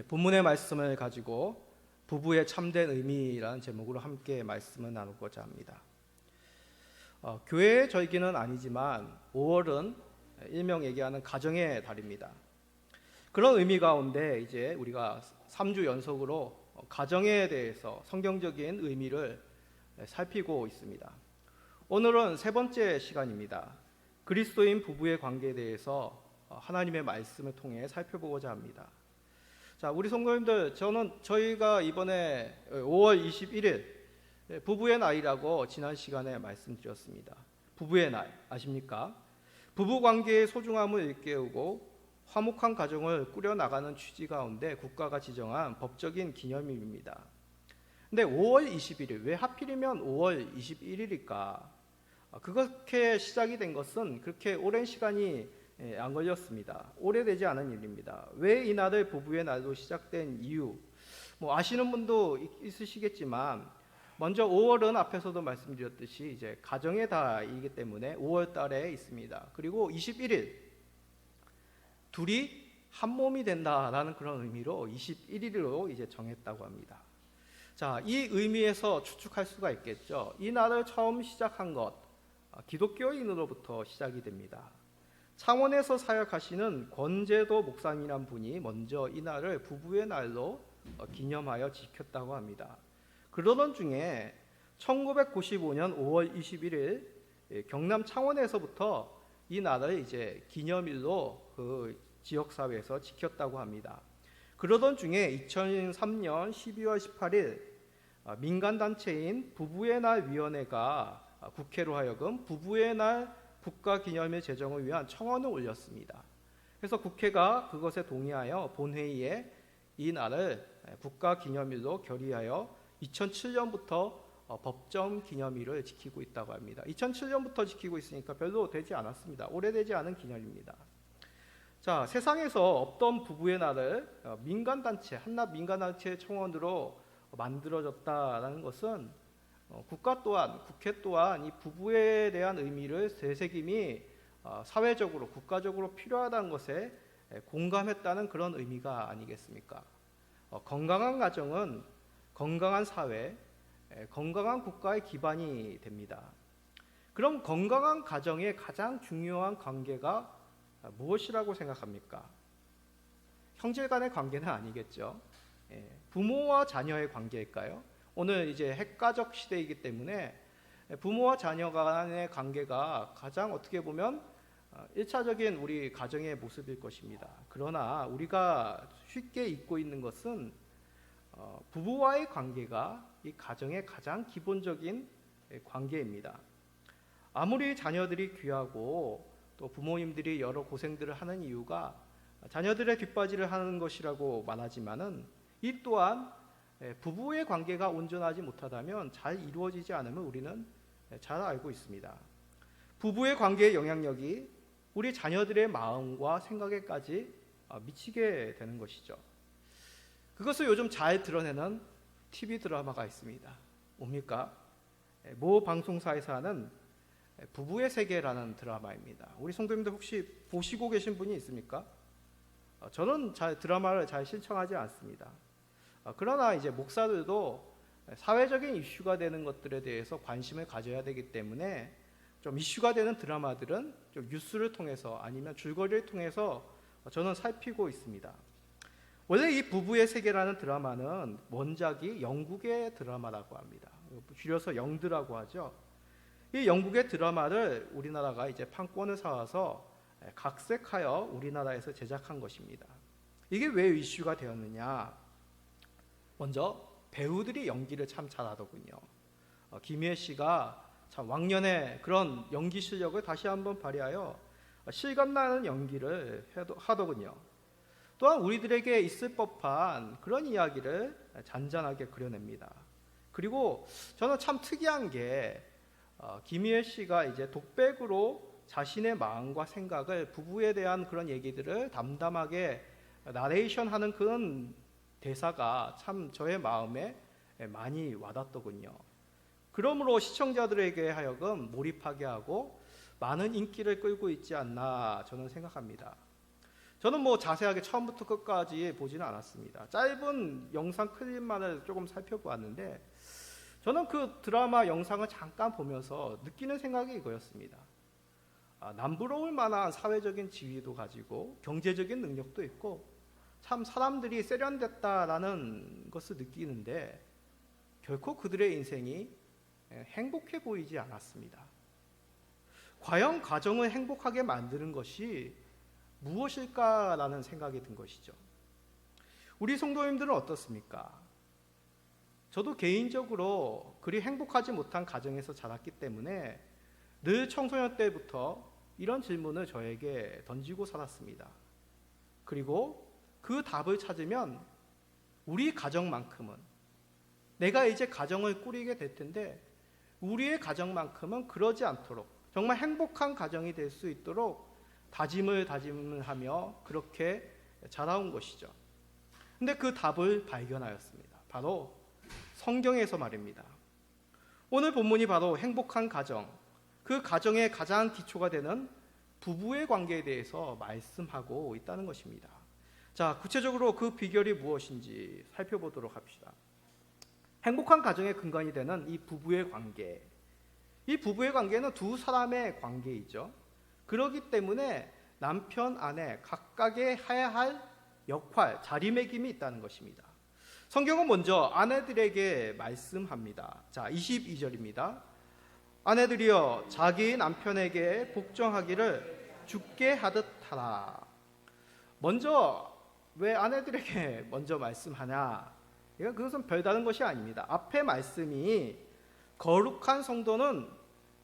본문의 말씀을 가지고 부부의 참된 의미라는 제목으로 함께 말씀을 나누고자 합니다. 교회의 절기는 아니지만 5월은 일명 얘기하는 가정의 달입니다. 그런 의미 가운데 이제 우리가 3주 연속으로 가정에 대해서 성경적인 의미를 살피고 있습니다. 오늘은 세 번째 시간입니다. 그리스도인 부부의 관계에 대해서 하나님의 말씀을 통해 살펴보고자 합니다. 자, 우리 성도님들, 저희가 이번에 5월 21일 부부의 날이라고 지난 시간에 말씀드렸습니다. 부부의 날 아십니까? 부부 관계의 소중함을 일깨우고 화목한 가정을 꾸려나가는 취지 가운데 국가가 지정한 법적인 기념일입니다. 근데 5월 21일, 왜 하필이면 5월 21일일까? 그렇게 시작이 된 것은 그렇게 오랜 시간이 안 걸렸습니다. 오래되지 않은 일입니다. 왜 이 날을 부부의 날로 시작된 이유, 아시는 분도 있으시겠지만, 먼저 5월은 앞에서도 말씀드렸듯이 이제 가정의 달이기 때문에 5월 달에 있습니다. 그리고 21일, 둘이 한 몸이 된다라는 그런 의미로 21일로 이제 정했다고 합니다. 자, 이 의미에서 추측할 수가 있겠죠. 이 날을 처음 시작한 것, 기독교인으로부터 시작이 됩니다. 창원에서 사역하시는 권재도 목사님이란 분이 먼저 이 날을 부부의 날로 기념하여 지켰다고 합니다. 그러던 중에 1995년 5월 21일 경남 창원에서부터 이 날을 이제 기념일로 그 지역사회에서 지켰다고 합니다. 그러던 중에 2003년 12월 18일 민간단체인 부부의 날 위원회가 국회로 하여금 부부의 날 국가기념일 제정을 위한 청원을 올렸습니다. 그래서 국회가 그것에 동의하여 본회의에 이 날을 국가기념일로 결의하여 2007년부터 법정 기념일을 지키고 있다고 합니다. 2007년부터 지키고 있으니까 별로 되지 않았습니다. 오래되지 않은 기념입니다. 자, 세상에서 없던 부부의 날을 민간단체, 한낱 민간단체 청원으로 만들어졌다는 것은 국가 또한, 국회 또한 이 부부에 대한 의미를 되새김이 사회적으로, 국가적으로 필요하다는 것에 공감했다는 그런 의미가 아니겠습니까? 건강한 가정은 건강한 사회, 건강한 국가의 기반이 됩니다. 그럼 건강한 가정의 가장 중요한 관계가 무엇이라고 생각합니까? 형제 간의 관계는 아니겠죠. 부모와 자녀의 관계일까요? 오늘 이제 핵가족 시대이기 때문에 부모와 자녀 간의 관계가 가장 어떻게 보면 1차적인 우리 가정의 모습일 것입니다. 그러나 우리가 쉽게 잊고 있는 것은 부부와의 관계가 이 가정의 가장 기본적인 관계입니다. 아무리 자녀들이 귀하고 또 부모님들이 여러 고생들을 하는 이유가 자녀들의 뒷바지를 하는 것이라고 말하지만은 이 또한 부부의 관계가 온전하지 못하다면 잘 이루어지지 않으면 우리는 잘 알고 있습니다. 부부의 관계의 영향력이 우리 자녀들의 마음과 생각에까지 미치게 되는 것이죠. 그것을 요즘 잘 드러내는 TV 드라마가 있습니다. 뭡니까? 모 방송사에서 하는 부부의 세계라는 드라마입니다. 우리 성도님들 혹시 보시고 계신 분이 있습니까? 저는 드라마를 잘 신청하지 않습니다. 그러나 이제 목사들도 사회적인 이슈가 되는 것들에 대해서 관심을 가져야 되기 때문에 좀 이슈가 되는 드라마들은 좀 뉴스를 통해서 아니면 줄거리를 통해서 저는 살피고 있습니다. 원래 이 부부의 세계라는 드라마는 원작이 영국의 드라마라고 합니다. 줄여서 영드라고 하죠. 이 영국의 드라마를 우리나라가 이제 판권을 사와서 각색하여 우리나라에서 제작한 것입니다. 이게 왜 이슈가 되었느냐? 먼저 배우들이 연기를 참 잘하더군요. 김희애 씨가 참 왕년의 그런 연기 실력을 다시 한번 발휘하여 실감나는 연기를 하더군요. 또한 우리들에게 있을 법한 그런 이야기를 잔잔하게 그려냅니다. 그리고 저는 참 특이한 게 김희애 씨가 이제 독백으로 자신의 마음과 생각을 부부에 대한 그런 얘기들을 담담하게 나레이션하는 그런 대사가 참 저의 마음에 많이 와닿더군요. 그러므로 시청자들에게 하여금 몰입하게 하고 많은 인기를 끌고 있지 않나 저는 생각합니다. 저는 뭐 자세하게 처음부터 끝까지 보지는 않았습니다. 짧은 영상 클립만을 조금 살펴보았는데 저는 그 드라마 영상을 잠깐 보면서 느끼는 생각이 이거였습니다. 남부러울 만한 사회적인 지위도 가지고 경제적인 능력도 있고 참 사람들이 세련됐다라는 것을 느끼는데 결코 그들의 인생이 행복해 보이지 않았습니다. 과연 가정을 행복하게 만드는 것이 무엇일까라는 생각이 든 것이죠. 우리 성도님들은 어떻습니까? 저도 개인적으로 그리 행복하지 못한 가정에서 자랐기 때문에 늘 청소년 때부터 이런 질문을 저에게 던지고 살았습니다. 그리고 그 답을 찾으면 우리 가정만큼은, 내가 이제 가정을 꾸리게 될 텐데 우리의 가정만큼은 그러지 않도록 정말 행복한 가정이 될 수 있도록 다짐을 하며 그렇게 자라온 것이죠. 근데 그 답을 발견하였습니다. 바로 성경에서 말입니다. 오늘 본문이 바로 행복한 가정, 그 가정의 가장 기초가 되는 부부의 관계에 대해서 말씀하고 있다는 것입니다. 자, 구체적으로 그 비결이 무엇인지 살펴보도록 합시다. 행복한 가정의 근간이 되는 이 부부의 관계, 이 부부의 관계는 두 사람의 관계이죠. 그렇기 때문에 남편, 아내 각각의 해야 할 역할, 자리매김이 있다는 것입니다. 성경은 먼저 아내들에게 말씀합니다. 자, 22절입니다. 아내들이여 자기 남편에게 복종하기를 주께 하듯 하라. 먼저 왜 아내들에게 먼저 말씀하냐? 그것은 별다른 것이 아닙니다. 앞에 말씀이 거룩한 성도는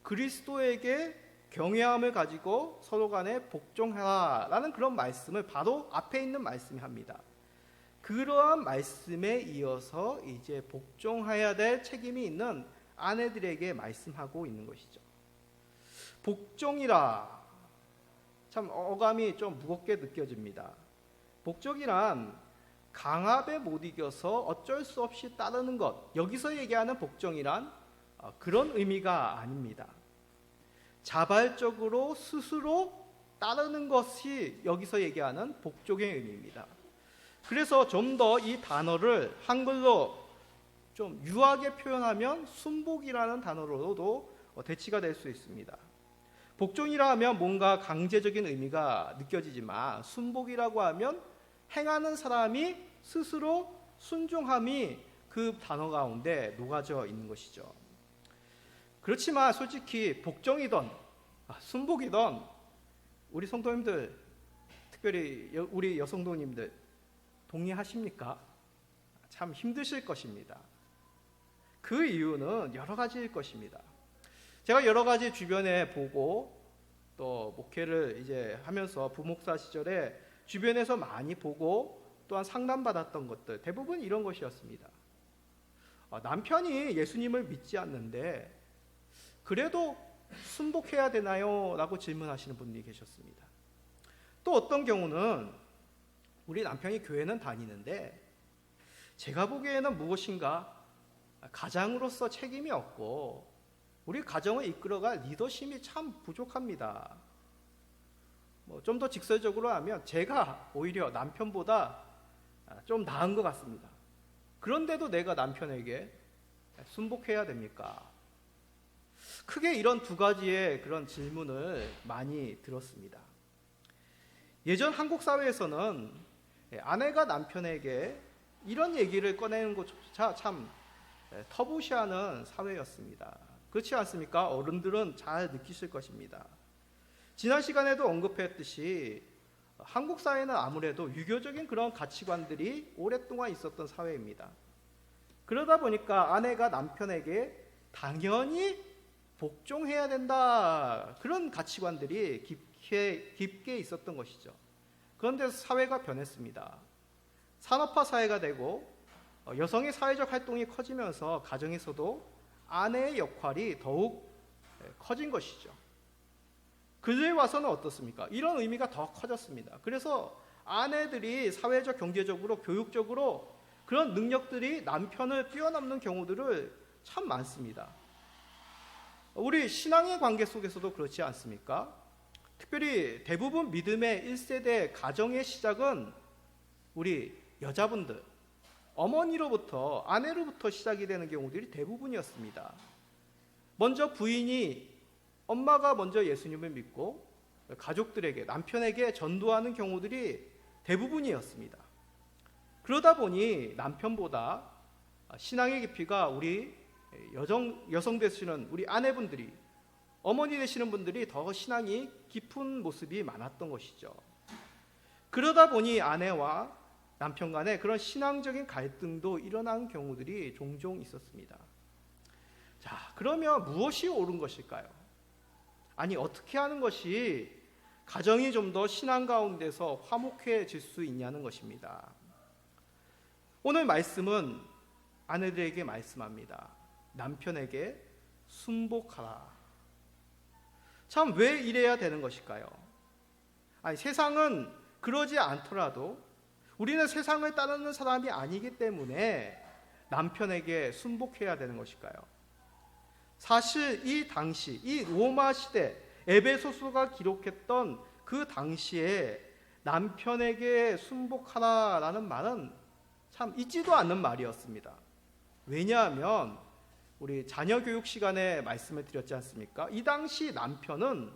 그리스도에게 경외함을 가지고 서로 간에 복종하라라는 그런 말씀을 바로 앞에 있는 말씀이 합니다. 그러한 말씀에 이어서 이제 복종해야 될 책임이 있는 아내들에게 말씀하고 있는 것이죠. 복종이라 참 어감이 좀 무겁게 느껴집니다. 복종이란 강압에 못 이겨서 어쩔 수 없이 따르는 것, 여기서 얘기하는 복종이란 그런 의미가 아닙니다. 자발적으로 스스로 따르는 것이 여기서 얘기하는 복종의 의미입니다. 그래서 좀 더 이 단어를 한글로 좀 유하게 표현하면 순복이라는 단어로도 대치가 될 수 있습니다. 복종이라 하면 뭔가 강제적인 의미가 느껴지지만 순복이라고 하면 행하는 사람이 스스로 순종함이 그 단어 가운데 녹아져 있는 것이죠. 그렇지만 솔직히 복종이든 순복이든 우리 성도님들, 특별히 우리 여성도님들 동의하십니까? 참 힘드실 것입니다. 그 이유는 여러 가지일 것입니다. 제가 여러 가지 주변에 보고 또 목회를 이제 하면서 부목사 시절에 주변에서 많이 보고 또한 상담받았던 것들 대부분 이런 것이었습니다. 남편이 예수님을 믿지 않는데 그래도 순복해야 되나요? 라고 질문하시는 분들이 계셨습니다. 또 어떤 경우는 우리 남편이 교회는 다니는데 제가 보기에는 무엇인가 가장으로서 책임이 없고 우리 가정을 이끌어갈 리더십이 참 부족합니다. 좀 더 직설적으로 하면 제가 오히려 남편보다 좀 나은 것 같습니다. 그런데도 내가 남편에게 순복해야 됩니까? 크게 이런 두 가지의 그런 질문을 많이 들었습니다. 예전 한국 사회에서는 아내가 남편에게 이런 얘기를 꺼내는 것조차 참 터부시하는 사회였습니다. 그렇지 않습니까? 어른들은 잘 느끼실 것입니다. 지난 시간에도 언급했듯이 한국 사회는 아무래도 유교적인 그런 가치관들이 오랫동안 있었던 사회입니다. 그러다 보니까 아내가 남편에게 당연히 복종해야 된다, 그런 가치관들이 깊게 있었던 것이죠. 그런데 사회가 변했습니다. 산업화 사회가 되고 여성의 사회적 활동이 커지면서 가정에서도 아내의 역할이 더욱 커진 것이죠. 근래에 와서는 어떻습니까? 이런 의미가 더 커졌습니다. 그래서 아내들이 사회적, 경제적으로, 교육적으로 그런 능력들이 남편을 뛰어넘는 경우들을 참 많습니다. 우리 신앙의 관계 속에서도 그렇지 않습니까? 특별히 대부분 믿음의 1세대 가정의 시작은 우리 여자분들, 어머니로부터, 아내로부터 시작이 되는 경우들이 대부분이었습니다. 먼저 부인이, 엄마가 먼저 예수님을 믿고 가족들에게, 남편에게 전도하는 경우들이 대부분이었습니다. 그러다 보니 남편보다 신앙의 깊이가 우리 여성 되시는 우리 아내분들이, 어머니 되시는 분들이 더 신앙이 깊은 모습이 많았던 것이죠. 그러다 보니 아내와 남편 간에 그런 신앙적인 갈등도 일어난 경우들이 종종 있었습니다. 자, 그러면 무엇이 옳은 것일까요? 아니, 어떻게 하는 것이 가정이 좀 더 신앙 가운데서 화목해질 수 있냐는 것입니다. 오늘 말씀은 아내들에게 말씀합니다. 남편에게 순복하라. 참, 왜 이래야 되는 것일까요? 아니, 세상은 그러지 않더라도 우리는 세상을 따르는 사람이 아니기 때문에 남편에게 순복해야 되는 것일까요? 사실 이 당시, 이 로마 시대, 에베소서가 기록했던 그 당시에 남편에게 순복하라라는 말은 참 있지도 않는 말이었습니다. 왜냐하면 우리 자녀 교육 시간에 말씀을 드렸지 않습니까? 이 당시 남편은,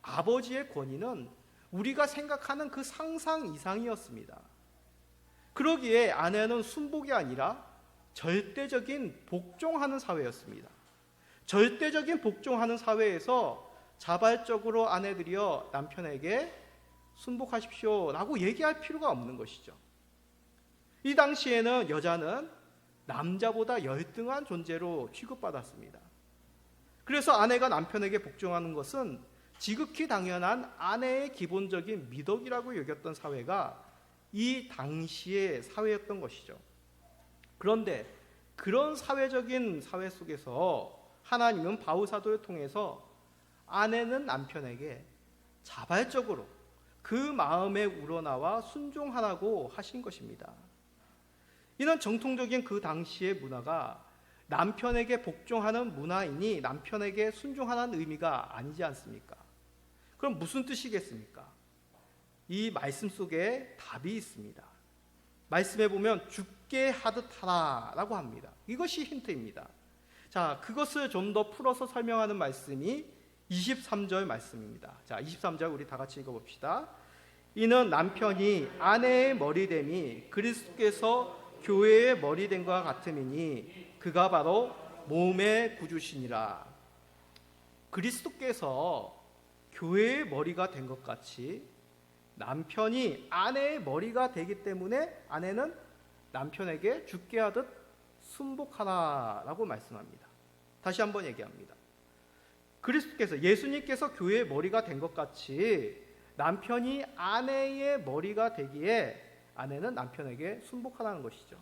아버지의 권위는 우리가 생각하는 그 상상 이상이었습니다. 그러기에 아내는 순복이 아니라 절대적인 복종하는 사회였습니다. 절대적인 복종하는 사회에서 자발적으로 아내들이여 남편에게 순복하십시오 라고 얘기할 필요가 없는 것이죠. 이 당시에는 여자는 남자보다 열등한 존재로 취급받았습니다. 그래서 아내가 남편에게 복종하는 것은 지극히 당연한 아내의 기본적인 미덕이라고 여겼던 사회가 이 당시의 사회였던 것이죠. 그런데 그런 사회적인 사회 속에서 하나님은 바울 사도를 통해서 아내는 남편에게 자발적으로 그 마음에 우러나와 순종하라고 하신 것입니다. 이는 정통적인 그 당시의 문화가 남편에게 복종하는 문화이니 남편에게 순종하는 의미가 아니지 않습니까? 그럼 무슨 뜻이겠습니까? 이 말씀 속에 답이 있습니다. 말씀에 보면 죽게 하듯 하라 라고 합니다. 이것이 힌트입니다. 자, 그것을 좀 더 풀어서 설명하는 말씀이 23절 말씀입니다. 자, 23절 우리 다 같이 읽어봅시다. 이는 남편이 아내의 머리됨이 그리스도께서 교회의 머리됨과 같음이니 그가 바로 몸의 구주시니라. 그리스도께서 교회의 머리가 된 것 같이 남편이 아내의 머리가 되기 때문에 아내는 남편에게 죽게 하듯 순복하라라고 말씀합니다. 다시 한번 얘기합니다. 그리스도께서, 예수님께서 교회의 머리가 된 것 같이 남편이 아내의 머리가 되기에 아내는 남편에게 순복하라는 것이죠.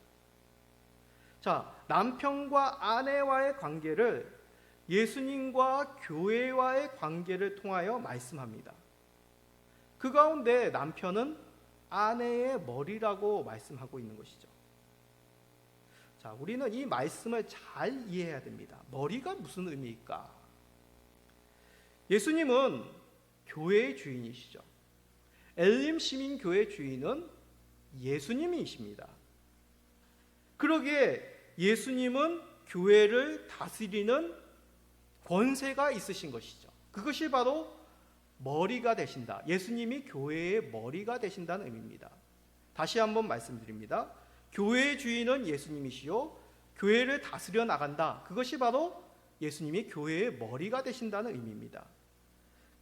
자, 남편과 아내와의 관계를 예수님과 교회와의 관계를 통하여 말씀합니다. 그 가운데 남편은 아내의 머리라고 말씀하고 있는 것이죠. 자, 우리는 이 말씀을 잘 이해해야 됩니다. 머리가 무슨 의미일까? 예수님은 교회의 주인이시죠. 엘림 시민교회 주인은 예수님이십니다. 그러기에 예수님은 교회를 다스리는 권세가 있으신 것이죠. 그것이 바로 머리가 되신다. 예수님이 교회의 머리가 되신다는 의미입니다. 다시 한번 말씀드립니다. 교회의 주인은 예수님이시요 교회를 다스려 나간다. 그것이 바로 예수님이 교회의 머리가 되신다는 의미입니다.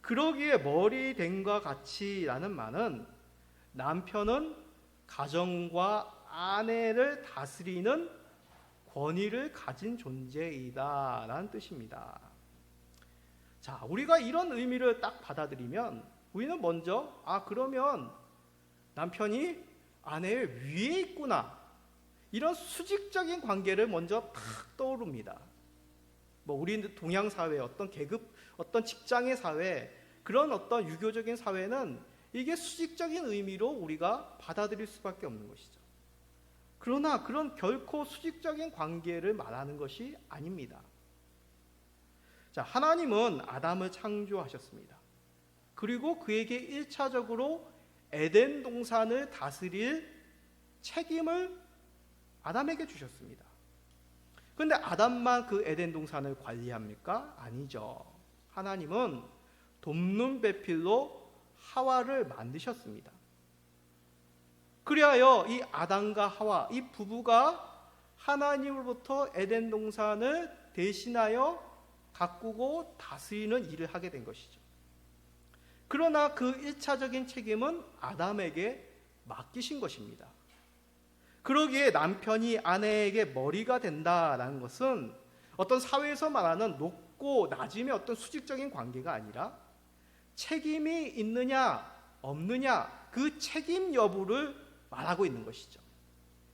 그러기에 머리됨과 같이라는 말은 남편은 가정과 아내를 다스리는 권위를 가진 존재이다 라는 뜻입니다. 자, 우리가 이런 의미를 딱 받아들이면 우리는 먼저 그러면 남편이 아내의 위에 있구나, 이런 수직적인 관계를 먼저 탁 떠오릅니다. 우리 동양 사회, 어떤 계급, 어떤 직장의 사회, 그런 어떤 유교적인 사회는 이게 수직적인 의미로 우리가 받아들일 수밖에 없는 것이죠. 그러나 그런 결코 수직적인 관계를 말하는 것이 아닙니다. 자, 하나님은 아담을 창조하셨습니다. 그리고 그에게 1차적으로 에덴 동산을 다스릴 책임을 아담에게 주셨습니다. 그런데 아담만 그 에덴 동산을 관리합니까? 아니죠. 하나님은 돕는 배필로 하와를 만드셨습니다. 그리하여 이 아담과 하와, 이 부부가 하나님으로부터 에덴 동산을 대신하여 가꾸고 다스리는 일을 하게 된 것이죠. 그러나 그 1차적인 책임은 아담에게 맡기신 것입니다. 그러기에 남편이 아내에게 머리가 된다라는 것은 어떤 사회에서 말하는 높고 낮음의 어떤 수직적인 관계가 아니라 책임이 있느냐 없느냐 그 책임 여부를 말하고 있는 것이죠.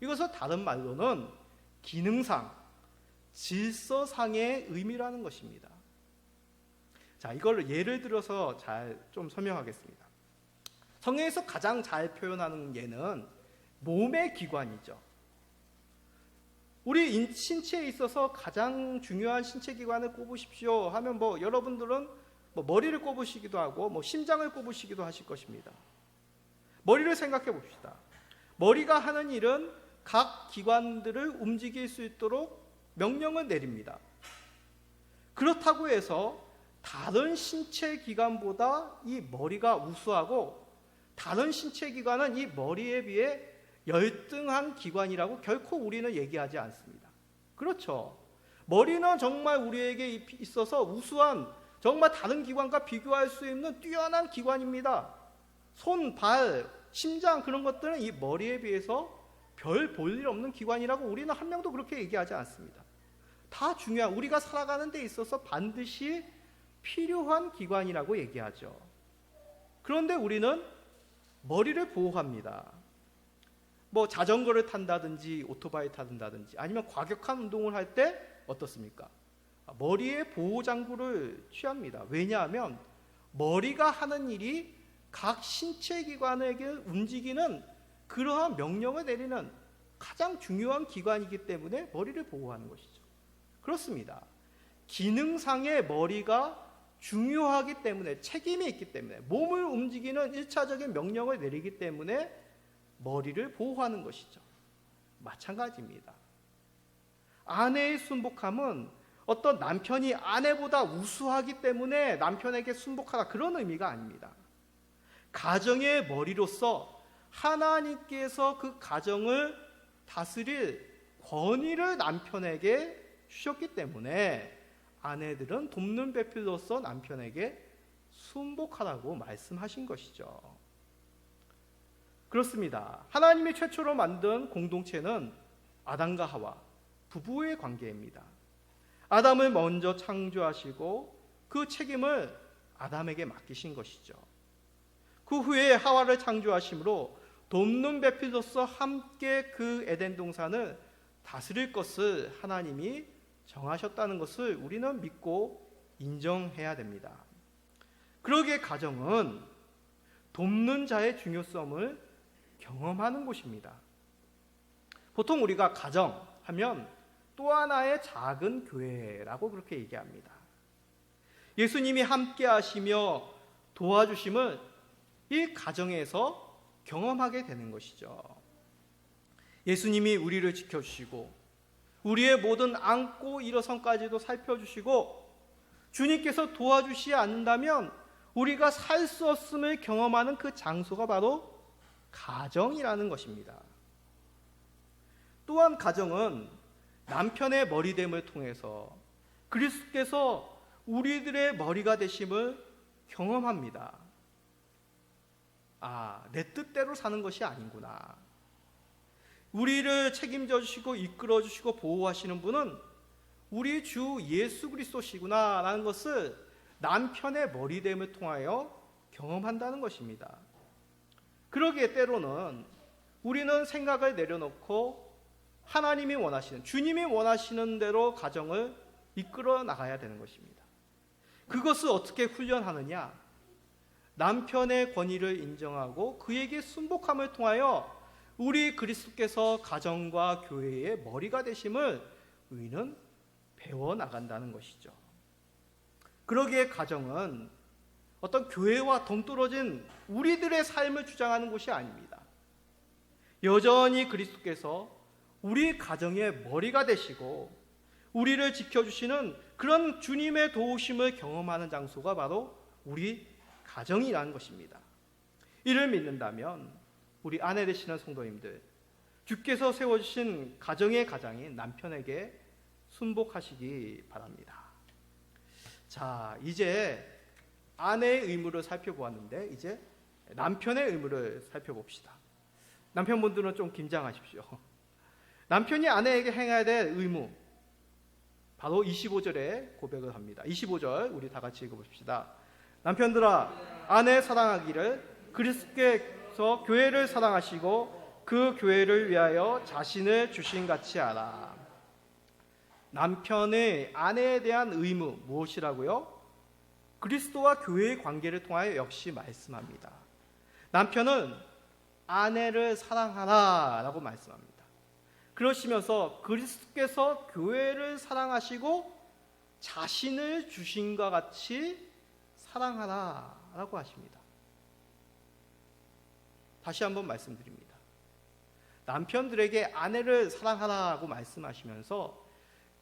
이것은 다른 말로는 기능상, 질서상의 의미라는 것입니다. 자, 이걸 예를 들어서 잘 좀 설명하겠습니다. 성경에서 가장 잘 표현하는 예는 몸의 기관이죠. 우리 신체에 있어서 가장 중요한 신체 기관을 꼽으십시오 하면 여러분들은 머리를 꼽으시기도 하고 심장을 꼽으시기도 하실 것입니다. 머리를 생각해 봅시다. 머리가 하는 일은 각 기관들을 움직일 수 있도록 명령을 내립니다. 그렇다고 해서 다른 신체 기관보다 이 머리가 우수하고 다른 신체 기관은 이 머리에 비해 열등한 기관이라고 결코 우리는 얘기하지 않습니다. 그렇죠. 머리는 정말 우리에게 있어서 우수한, 정말 다른 기관과 비교할 수 있는 뛰어난 기관입니다. 손, 발, 심장 그런 것들은 이 머리에 비해서 별 볼 일 없는 기관이라고 우리는 한 명도 그렇게 얘기하지 않습니다. 다 중요한, 우리가 살아가는 데 있어서 반드시 필요한 기관이라고 얘기하죠. 그런데 우리는 머리를 보호합니다. 자전거를 탄다든지 오토바이 탄다든지 아니면 과격한 운동을 할 때 어떻습니까? 머리에 보호장구를 취합니다. 왜냐하면 머리가 하는 일이 각 신체 기관에게 움직이는 그러한 명령을 내리는 가장 중요한 기관이기 때문에 머리를 보호하는 것이죠. 그렇습니다. 기능상의 머리가 중요하기 때문에, 책임이 있기 때문에, 몸을 움직이는 1차적인 명령을 내리기 때문에 머리를 보호하는 것이죠. 마찬가지입니다. 아내의 순복함은 어떤 남편이 아내보다 우수하기 때문에 남편에게 순복하라 그런 의미가 아닙니다. 가정의 머리로서 하나님께서 그 가정을 다스릴 권위를 남편에게 주셨기 때문에 아내들은 돕는 배필로서 남편에게 순복하라고 말씀하신 것이죠. 그렇습니다. 하나님이 최초로 만든 공동체는 아담과 하와, 부부의 관계입니다. 아담을 먼저 창조하시고 그 책임을 아담에게 맡기신 것이죠. 그 후에 하와를 창조하심으로 돕는 배필로서 함께 그 에덴 동산을 다스릴 것을 하나님이 정하셨다는 것을 우리는 믿고 인정해야 됩니다. 그러기에 가정은 돕는 자의 중요성을 경험하는 곳입니다. 보통 우리가 가정 하면 또 하나의 작은 교회라고 그렇게 얘기합니다. 예수님이 함께 하시며 도와주심을 이 가정에서 경험하게 되는 것이죠. 예수님이 우리를 지켜주시고 우리의 모든 앉고 일어선까지도 살펴주시고 주님께서 도와주시지 않는다면 우리가 살 수 없음을 경험하는 그 장소가 바로 가정이라는 것입니다. 또한 가정은 남편의 머리됨을 통해서 그리스도께서 우리들의 머리가 되심을 경험합니다. 내 뜻대로 사는 것이 아니구나. 우리를 책임져 주시고 이끌어 주시고 보호하시는 분은 우리 주 예수 그리스도시구나 라는 것을 남편의 머리됨을 통하여 경험한다는 것입니다. 그러기에 때로는 우리는 생각을 내려놓고 하나님이 원하시는, 주님이 원하시는 대로 가정을 이끌어 나가야 되는 것입니다. 그것을 어떻게 훈련하느냐? 남편의 권위를 인정하고 그에게 순복함을 통하여 우리 그리스도께서 가정과 교회의 머리가 되심을 우리는 배워나간다는 것이죠. 그러기에 가정은 어떤 교회와 동떨어진 우리들의 삶을 주장하는 곳이 아닙니다. 여전히 그리스도께서 우리 가정의 머리가 되시고 우리를 지켜주시는 그런 주님의 도우심을 경험하는 장소가 바로 우리 가정이라는 것입니다. 이를 믿는다면 우리 아내 되시는 성도님들, 주께서 세워주신 가정의 가장인 남편에게 순복하시기 바랍니다. 자, 이제 아내의 의무를 살펴보았는데 이제 남편의 의무를 살펴봅시다. 남편분들은 좀 긴장하십시오. 남편이 아내에게 행해야 될 의무, 바로 25절에 고백을 합니다. 25절 우리 다 같이 읽어봅시다. 남편들아, 아내 사랑하기를 그리스도께서 교회를 사랑하시고 그 교회를 위하여 자신을 주신 같이 하라. 남편의 아내에 대한 의무 무엇이라고요? 그리스도와 교회의 관계를 통하여 역시 말씀합니다. 남편은 아내를 사랑하라 라고 말씀합니다. 그러시면서 그리스도께서 교회를 사랑하시고 자신을 주신과 같이 사랑하라 라고 하십니다. 다시 한번 말씀드립니다. 남편들에게 아내를 사랑하라고 말씀하시면서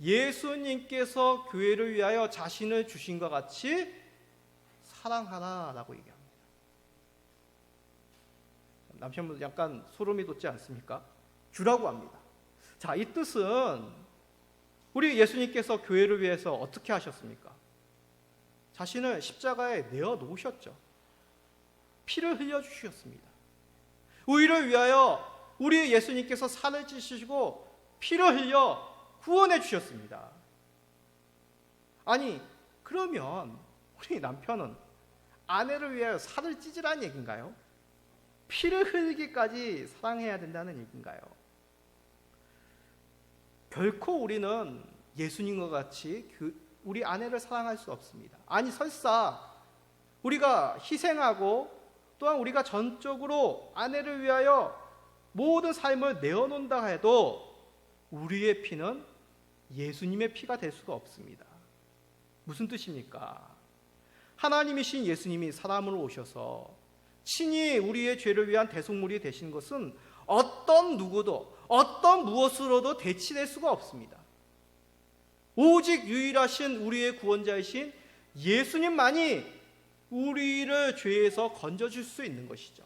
예수님께서 교회를 위하여 자신을 주신 것 같이 사랑하라라고 얘기합니다. 남편분 약간 소름이 돋지 않습니까? 주라고 합니다. 자, 이 뜻은 우리 예수님께서 교회를 위해서 어떻게 하셨습니까? 자신을 십자가에 내어 놓으셨죠. 피를 흘려 주셨습니다. 우리를 위하여 우리 예수님께서 살을 찌시고 피를 흘려 구원해 주셨습니다. 아니, 그러면 우리 남편은 아내를 위하여 살을 찌지라는 얘기인가요? 피를 흘리기까지 사랑해야 된다는 얘기인가요? 결코 우리는 예수님과 같이 우리 아내를 사랑할 수 없습니다. 아니, 설사 우리가 희생하고 또한 우리가 전적으로 아내를 위하여 모든 삶을 내어놓는다 해도 우리의 피는 예수님의 피가 될 수가 없습니다. 무슨 뜻입니까? 하나님이신 예수님이 사람으로 오셔서 친히 우리의 죄를 위한 대속물이 되신 것은 어떤 누구도 어떤 무엇으로도 대치될 수가 없습니다. 오직 유일하신 우리의 구원자이신 예수님만이 우리를 죄에서 건져줄 수 있는 것이죠.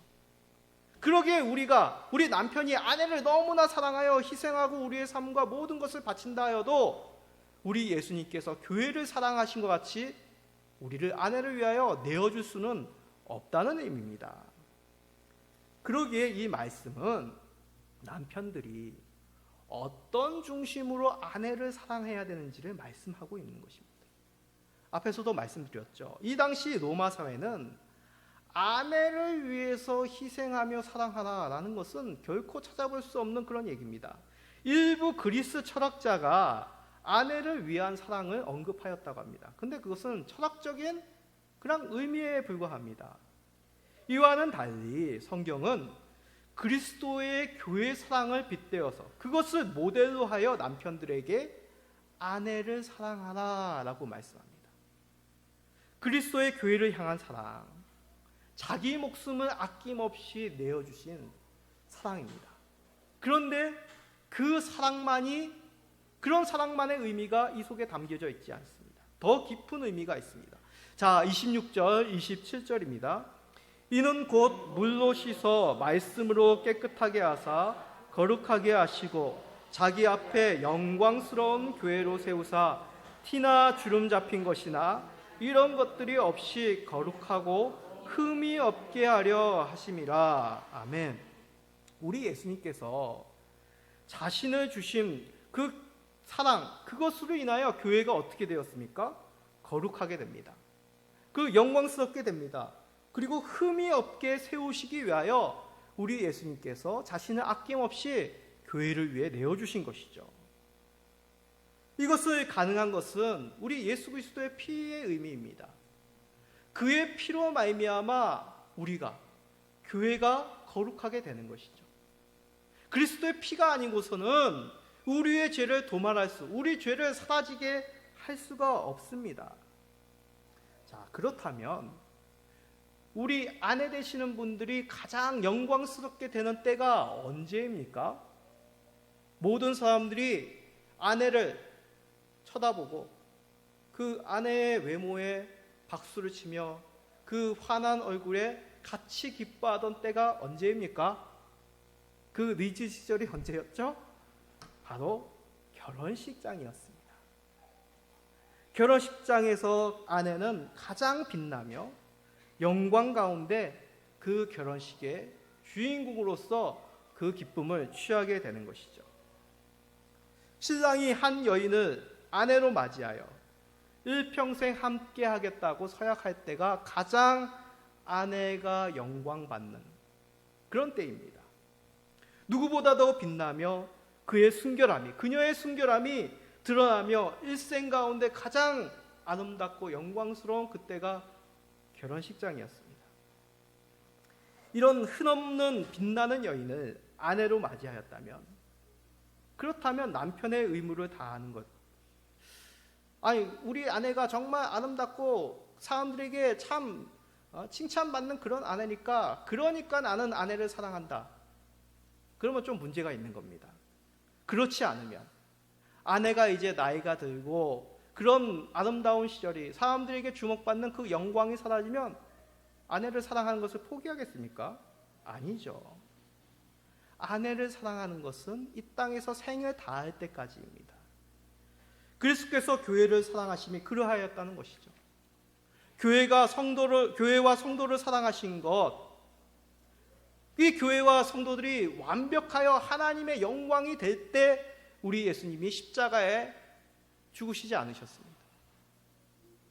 그러기에 우리 남편이 아내를 너무나 사랑하여 희생하고 우리의 삶과 모든 것을 바친다 하여도 우리 예수님께서 교회를 사랑하신 것 같이 우리를 아내를 위하여 내어줄 수는 없다는 의미입니다. 그러기에 이 말씀은 남편들이 어떤 중심으로 아내를 사랑해야 되는지를 말씀하고 있는 것입니다. 앞에서도 말씀드렸죠. 이 당시 로마 사회는 아내를 위해서 희생하며 사랑하라라는 것은 결코 찾아볼 수 없는 그런 얘기입니다. 일부 그리스 철학자가 아내를 위한 사랑을 언급하였다고 합니다. 근데 그것은 철학적인 그런 의미에 불과합니다. 이와는 달리 성경은 그리스도의 교회 사랑을 빗대어서 그것을 모델로 하여 남편들에게 아내를 사랑하라라고 말씀합니다. 그리스도의 교회를 향한 사랑, 자기 목숨을 아낌없이 내어주신 사랑입니다. 그런데 그런 사랑만의 의미가 이 속에 담겨져 있지 않습니다. 더 깊은 의미가 있습니다. 자, 26절, 27절입니다. 이는 곧 물로 씻어 말씀으로 깨끗하게 하사 거룩하게 하시고 자기 앞에 영광스러운 교회로 세우사 티나 주름 잡힌 것이나 이런 것들이 없이 거룩하고 흠이 없게 하려 하심이라. 아멘. 우리 예수님께서 자신을 주신 그 사랑, 그것으로 인하여 교회가 어떻게 되었습니까? 거룩하게 됩니다. 그 영광스럽게 됩니다. 그리고 흠이 없게 세우시기 위하여 우리 예수님께서 자신을 아낌없이 교회를 위해 내어주신 것이죠. 이것을 가능한 것은 우리 예수 그리스도의 피의 의미입니다. 그의 피로 말미암아 우리가 교회가 거룩하게 되는 것이죠. 그리스도의 피가 아니고서는 우리의 죄를 도말할 우리 죄를 사라지게 할 수가 없습니다. 자, 그렇다면 우리 아내 되시는 분들이 가장 영광스럽게 되는 때가 언제입니까? 모든 사람들이 아내를 쳐다보고 그 아내의 외모에 박수를 치며 그 환한 얼굴에 같이 기뻐하던 때가 언제입니까? 그 리즈 시절이 언제였죠? 바로 결혼식장이었습니다. 결혼식장에서 아내는 가장 빛나며 영광 가운데 그 결혼식의 주인공으로서 그 기쁨을 취하게 되는 것이죠. 신랑이 한 여인을 아내로 맞이하여 일평생 함께 하겠다고 서약할 때가 가장 아내가 영광받는 그런 때입니다. 누구보다도 빛나며 그녀의 순결함이 드러나며 일생 가운데 가장 아름답고 영광스러운 그때가 결혼식장이었습니다. 이런 흔없는 빛나는 여인을 아내로 맞이하였다면, 그렇다면 남편의 의무를 다하는 것, 우리 아내가 정말 아름답고 사람들에게 참 칭찬받는 그런 아내니까, 그러니까 나는 아내를 사랑한다, 그러면 좀 문제가 있는 겁니다. 그렇지 않으면 아내가 이제 나이가 들고 그런 아름다운 시절이, 사람들에게 주목받는 그 영광이 사라지면 아내를 사랑하는 것을 포기하겠습니까? 아니죠. 아내를 사랑하는 것은 이 땅에서 생을 다할 때까지입니다. 그리스도께서 교회를 사랑하심이 그러하였다는 것이죠. 교회와 성도를 사랑하신 것, 이 교회와 성도들이 완벽하여 하나님의 영광이 될 때 우리 예수님이 십자가에 죽으시지 않으셨습니다.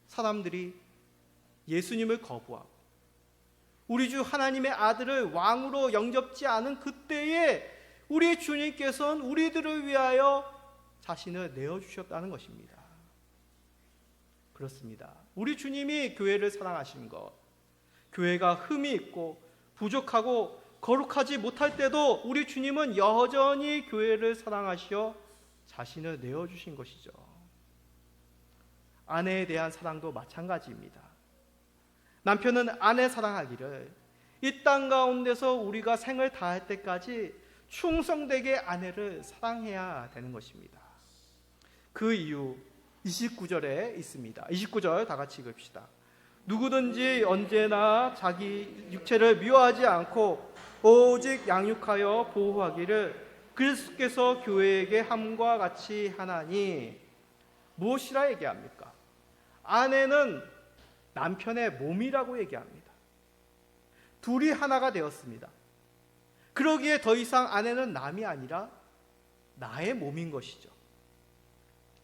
사람들이 예수님을 거부하고 우리 주 하나님의 아들을 왕으로 영접지 않은 그때에 우리 주님께서는 우리들을 위하여 자신을 내어주셨다는 것입니다. 그렇습니다. 우리 주님이 교회를 사랑하신 것, 교회가 흠이 있고 부족하고 거룩하지 못할 때도 우리 주님은 여전히 교회를 사랑하시어 자신을 내어주신 것이죠. 아내에 대한 사랑도 마찬가지입니다. 남편은 아내 사랑하기를 이 땅 가운데서 우리가 생을 다할 때까지 충성되게 아내를 사랑해야 되는 것입니다. 그 이유 29절에 있습니다. 29절 다 같이 읽읍시다. 누구든지 언제나 자기 육체를 미워하지 않고 오직 양육하여 보호하기를 그리스도께서 교회에게 함과 같이 하나니. 무엇이라 얘기합니까? 아내는 남편의 몸이라고 얘기합니다. 둘이 하나가 되었습니다. 그러기에 더 이상 아내는 남이 아니라 나의 몸인 것이죠.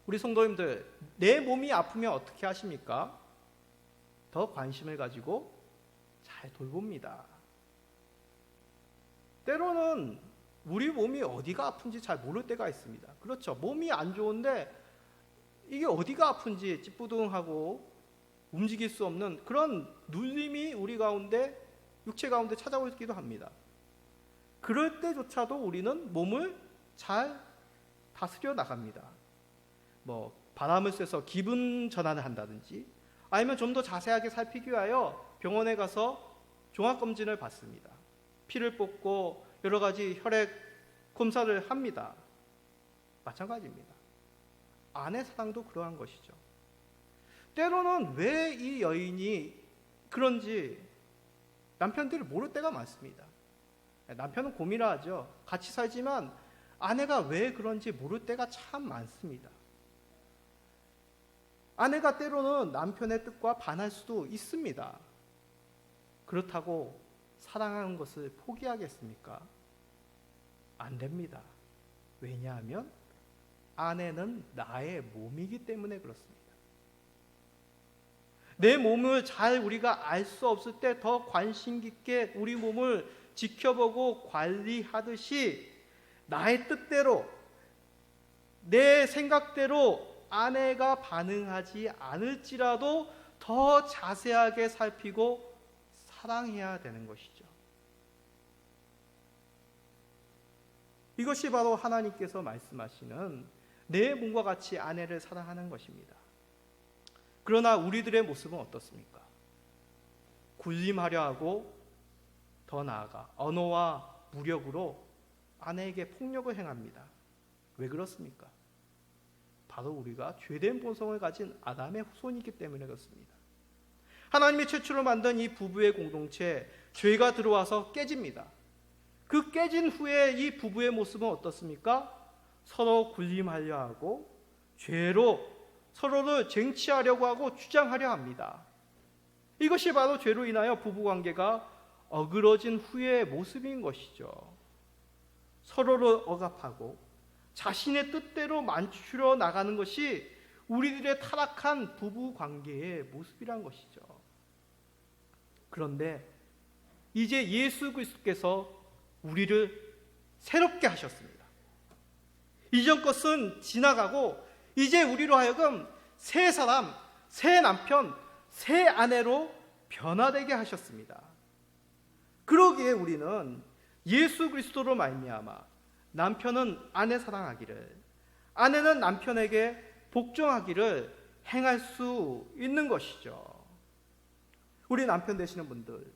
우리 성도님들, 내 몸이 아프면 어떻게 하십니까? 더 관심을 가지고 잘 돌봅니다. 때로는 우리 몸이 어디가 아픈지 잘 모를 때가 있습니다. 그렇죠. 몸이 안 좋은데 이게 어디가 아픈지 찌뿌둥하고 움직일 수 없는 그런 눌림이 우리 가운데, 육체 가운데 찾아오기도 합니다. 그럴 때조차도 우리는 몸을 잘 다스려 나갑니다. 바람을 쐬서 기분 전환을 한다든지, 아니면 좀 더 자세하게 살피기 위하여 병원에 가서 종합검진을 받습니다. 피를 뽑고 여러 가지 혈액 검사를 합니다. 마찬가지입니다. 아내 사랑도 그러한 것이죠. 때로는 왜 이 여인이 그런지 남편들이 모를 때가 많습니다. 남편은 고민하죠. 같이 살지만 아내가 왜 그런지 모를 때가 참 많습니다. 아내가 때로는 남편의 뜻과 반할 수도 있습니다. 그렇다고 사랑하는 것을 포기하겠습니까? 안 됩니다. 왜냐하면 아내는 나의 몸이기 때문에 그렇습니다. 내 몸을 잘 우리가 알 수 없을 때 더 관심 깊게 우리 몸을 지켜보고 관리하듯이 나의 뜻대로, 내 생각대로 아내가 반응하지 않을지라도 더 자세하게 살피고 사랑해야 되는 것이죠. 이것이 바로 하나님께서 말씀하시는 내 몸과 같이 아내를 사랑하는 것입니다. 그러나 우리들의 모습은 어떻습니까? 군림하려 하고 더 나아가 언어와 무력으로 아내에게 폭력을 행합니다. 왜 그렇습니까? 바로 우리가 죄된 본성을 가진 아담의 후손이기 때문에 그렇습니다. 하나님이 최초로 만든 이 부부의 공동체, 죄가 들어와서 깨집니다. 그 깨진 후에 이 부부의 모습은 어떻습니까? 서로 군림하려 하고 죄로 서로를 쟁취하려고 하고 주장하려 합니다. 이것이 바로 죄로 인하여 부부관계가 어그러진 후의 모습인 것이죠. 서로를 억압하고 자신의 뜻대로 맞추려 나가는 것이 우리들의 타락한 부부관계의 모습이란 것이죠. 그런데 이제 예수 그리스도께서 우리를 새롭게 하셨습니다. 이전 것은 지나가고 이제 우리로 하여금 새 사람, 새 남편, 새 아내로 변화되게 하셨습니다. 그러기에 우리는 예수 그리스도로 말미암아 남편은 아내 사랑하기를, 아내는 남편에게 복종하기를 행할 수 있는 것이죠. 우리 남편 되시는 분들,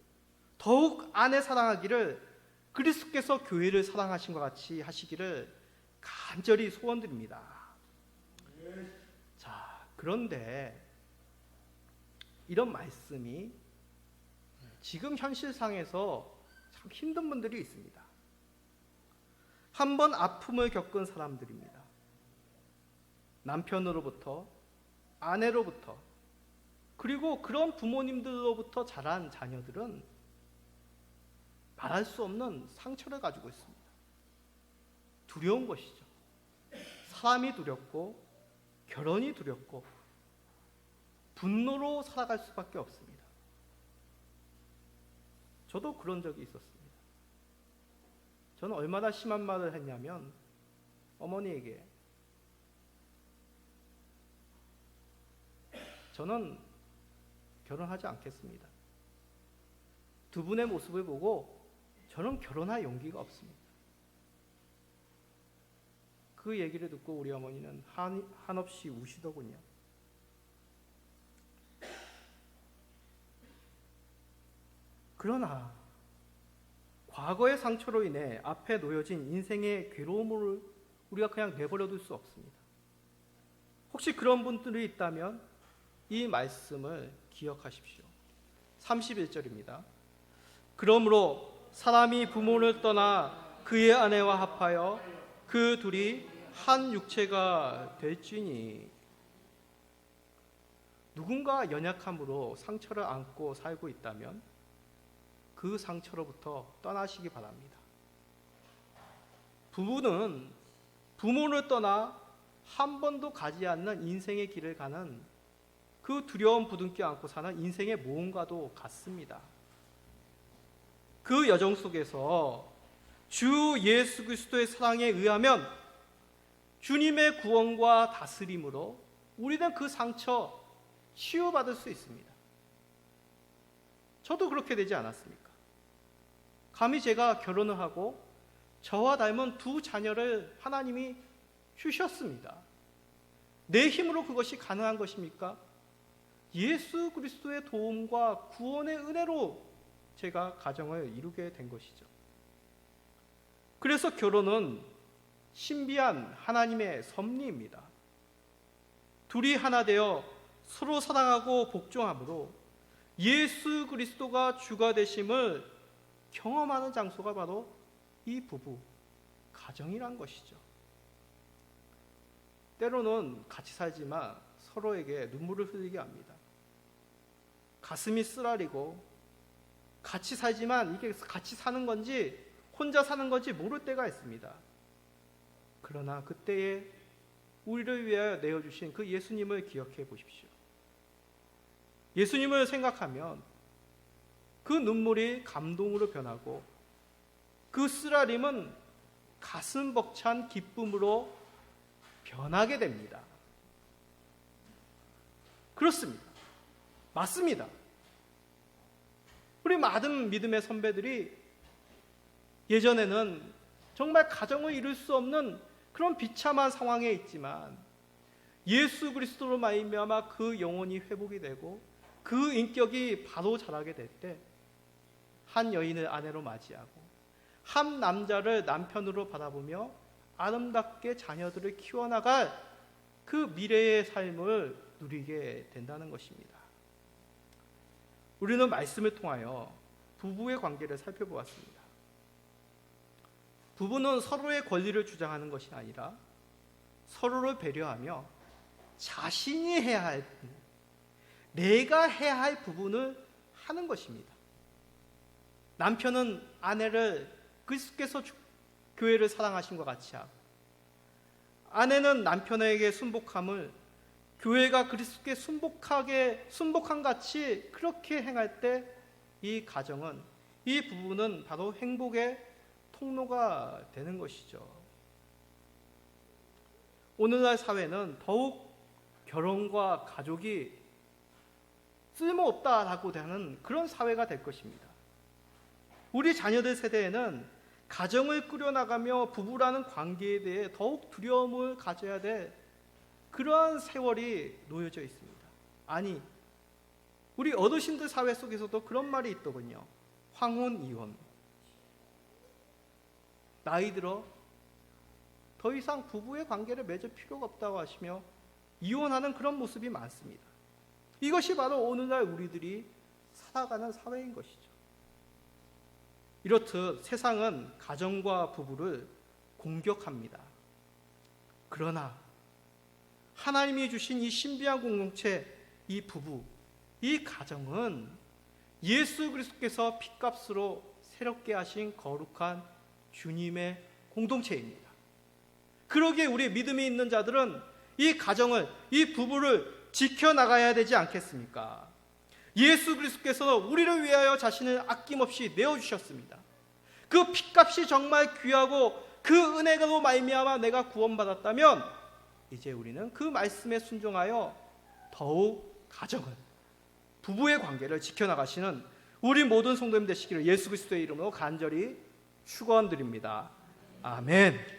더욱 아내 사랑하기를 그리스도께서 교회를 사랑하신 것 같이 하시기를 간절히 소원드립니다. 자, 그런데 이런 말씀이 지금 현실상에서 참 힘든 분들이 있습니다. 한 번 아픔을 겪은 사람들입니다. 남편으로부터, 아내로부터, 그리고 그런 부모님들로부터 자란 자녀들은 말할 수 없는 상처를 가지고 있습니다. 두려운 것이죠. 사람이 두렵고 결혼이 두렵고 분노로 살아갈 수밖에 없습니다. 저도 그런 적이 있었습니다. 저는 얼마나 심한 말을 했냐면 어머니에게 저는 결혼하지 않겠습니다. 두 분의 모습을 보고 저는 결혼할 용기가 없습니다. 그 얘기를 듣고 우리 어머니는 한없이 우시더군요. 그러나 과거의 상처로 인해 앞에 놓여진 인생의 괴로움을 우리가 그냥 내버려둘 수 없습니다. 혹시 그런 분들이 있다면 이 말씀을 기억하십시오. 31절입니다. 그러므로 사람이 부모를 떠나 그의 아내와 합하여 그 둘이 한 육체가 될지니. 누군가 연약함으로 상처를 안고 살고 있다면 그 상처로부터 떠나시기 바랍니다. 부부는 부모를 떠나 한 번도 가지 않는 인생의 길을 가는 그 두려운 부둥켜 안고 사는 인생의 모험과도 같습니다. 그 여정 속에서 주 예수 그리스도의 사랑에 의하면 주님의 구원과 다스림으로 우리는 그 상처 치유받을 수 있습니다. 저도 그렇게 되지 않았습니까? 감히 제가 결혼을 하고 저와 닮은 두 자녀를 하나님이 주셨습니다. 내 힘으로 그것이 가능한 것입니까? 예수 그리스도의 도움과 구원의 은혜로 제가 가정을 이루게 된 것이죠. 그래서 결혼은 신비한 하나님의 섭리입니다. 둘이 하나 되어 서로 사랑하고 복종함으로 예수 그리스도가 주가 되심을 경험하는 장소가 바로 이 부부 가정이란 것이죠. 때로는 같이 살지만 서로에게 눈물을 흘리게 합니다. 가슴이 쓰라리고 같이 살지만 이게 같이 사는 건지 혼자 사는 건지 모를 때가 있습니다. 그러나 그때에 우리를 위하여 내어주신 그 예수님을 기억해 보십시오. 예수님을 생각하면 그 눈물이 감동으로 변하고 그 쓰라림은 가슴 벅찬 기쁨으로 변하게 됩니다. 그렇습니다. 맞습니다. 우리 많은 믿음의 선배들이 예전에는 정말 가정을 이룰 수 없는 그런 비참한 상황에 있지만 예수 그리스도로 말미암아 그 영혼이 회복이 되고 그 인격이 바로 자라게 될 때 한 여인을 아내로 맞이하고 한 남자를 남편으로 바라보며 아름답게 자녀들을 키워나갈 그 미래의 삶을 누리게 된다는 것입니다. 우리는 말씀을 통하여 부부의 관계를 살펴보았습니다. 부부는 서로의 권리를 주장하는 것이 아니라 서로를 배려하며 자신이 해야 할 부분, 내가 해야 할 부분을 하는 것입니다. 남편은 아내를 그리스도께서 교회를 사랑하신 것 같이 하고, 아내는 남편에게 순복함을 교회가 그리스도께 순복함 같이 그렇게 행할 때 이 가정은, 이 부부는 바로 행복의 통로가 되는 것이죠. 오늘날 사회는 더욱 결혼과 가족이 쓸모없다라고 하는 그런 사회가 될 것입니다. 우리 자녀들 세대에는 가정을 꾸려나가며 부부라는 관계에 대해 더욱 두려움을 가져야 될 그러한 세월이 놓여져 있습니다. 아니, 우리 어르신들 사회 속에서도 그런 말이 있더군요. 황혼, 이혼. 나이 들어 더 이상 부부의 관계를 맺을 필요가 없다고 하시며 이혼하는 그런 모습이 많습니다. 이것이 바로 오늘날 우리들이 살아가는 사회인 것이죠. 이렇듯 세상은 가정과 부부를 공격합니다. 그러나 하나님이 주신 이 신비한 공동체, 이 부부, 이 가정은 예수 그리스도께서 핏값으로 새롭게 하신 거룩한 주님의 공동체입니다. 그러기에 우리 믿음이 있는 자들은 이 가정을, 이 부부를 지켜나가야 되지 않겠습니까? 예수 그리스도께서 우리를 위하여 자신을 아낌없이 내어주셨습니다. 그 핏값이 정말 귀하고 그 은혜로 말미암아 내가 구원받았다면 이제 우리는 그 말씀에 순종하여 더욱 가정을, 부부의 관계를 지켜나가시는 우리 모든 성도님 되시기를 예수 그리스도의 이름으로 간절히 축원드립니다. 아멘.